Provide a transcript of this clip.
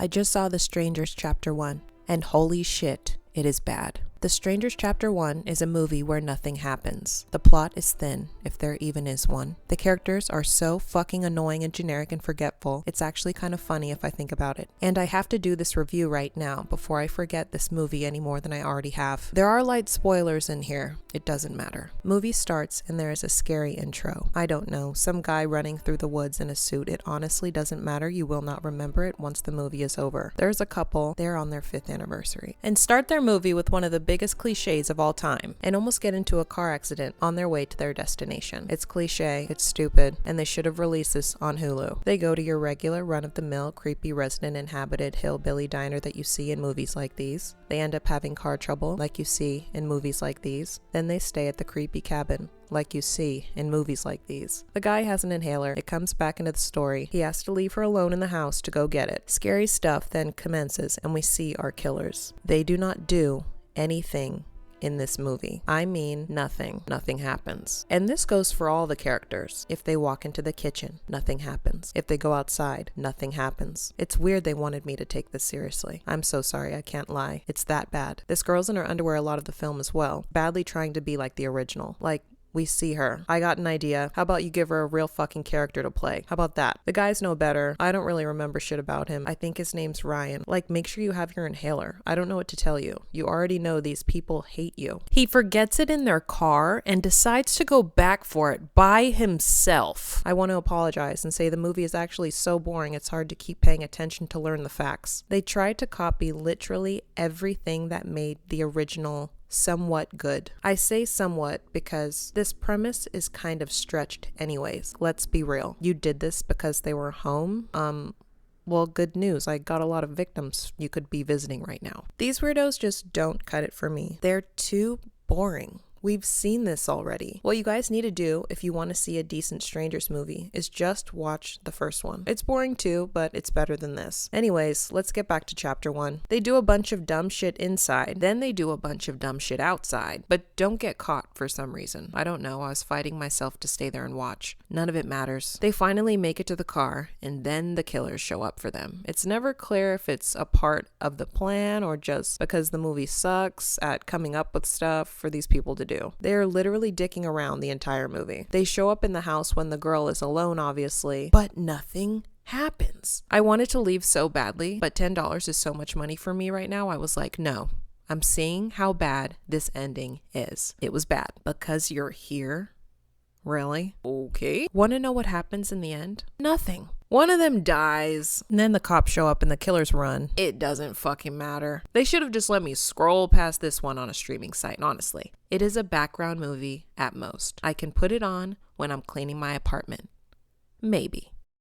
I just saw The Strangers Chapter 1, and holy shit, it is bad. The Strangers Chapter 1 is a movie where nothing happens. The plot is thin, if there even is one. The characters are so fucking annoying and generic and forgetful, it's actually kind of funny if I think about it. And I have to do this review right now before I forget this movie any more than I already have. There are light spoilers in here. It doesn't matter. Movie starts and there is a scary intro. I don't know, some guy running through the woods in a suit. It honestly doesn't matter. You will not remember it once the movie is over. There's a couple, they're on their 5th anniversary, and start their movie with one of the biggest cliches of all time and almost get into a car accident on their way to their destination. It's cliche, it's stupid, and they should have released this on Hulu. They go to your regular run-of-the-mill, creepy resident inhabited hillbilly diner that you see in movies like these. They end up having car trouble like you see in movies like these. Then they stay at the creepy cabin like you see in movies like these. The guy has an inhaler. It comes back into the story. He has to leave her alone in the house to go get it. Scary stuff then commences and we see our killers. They do not do anything in this movie. I mean nothing. Nothing happens. And this goes for all the characters. If they walk into the kitchen, nothing happens. If they go outside, nothing happens. It's weird they wanted me to take this seriously. I'm so sorry, I can't lie. It's that bad. This girl's in her underwear a lot of the film as well, badly trying to be like the original. Like, we see her. I got an idea. How about you give her a real fucking character to play? How about that? The guys know better. I don't really remember shit about him. I think his name's Ryan. Like, make sure you have your inhaler. I don't know what to tell you. You already know these people hate you. He forgets it in their car and decides to go back for it by himself. I want to apologize and say the movie is actually so boring it's hard to keep paying attention to learn the facts. They tried to copy literally everything that made the original somewhat good. I say somewhat because this premise is kind of stretched anyways. Let's be real. You did this because they were home? Well, good news. I got a lot of victims you could be visiting right now. These weirdos just don't cut it for me. They're too boring. We've seen this already. What you guys need to do if you want to see a decent Strangers movie is just watch the first one. It's boring too, but it's better than this. Anyways, let's get back to chapter 1. They do a bunch of dumb shit inside, then they do a bunch of dumb shit outside, but don't get caught for some reason. I don't know, I was fighting myself to stay there and watch. None of it matters. They finally make it to the car, and then the killers show up for them. It's never clear if it's a part of the plan or just because the movie sucks at coming up with stuff for these people to do. They are literally dicking around the entire movie. They show up in the house when the girl is alone, obviously, but nothing happens. I wanted to leave so badly, but $10 is so much money for me right now. I was like, no, I'm seeing how bad this ending is. It was bad. Because you're here? Really? Okay. Want to know what happens in the end? Nothing. One of them dies, and then the cops show up and the killers run. It doesn't fucking matter. They should have just let me scroll past this one on a streaming site, honestly. It is a background movie at most. I can put it on when I'm cleaning my apartment. Maybe.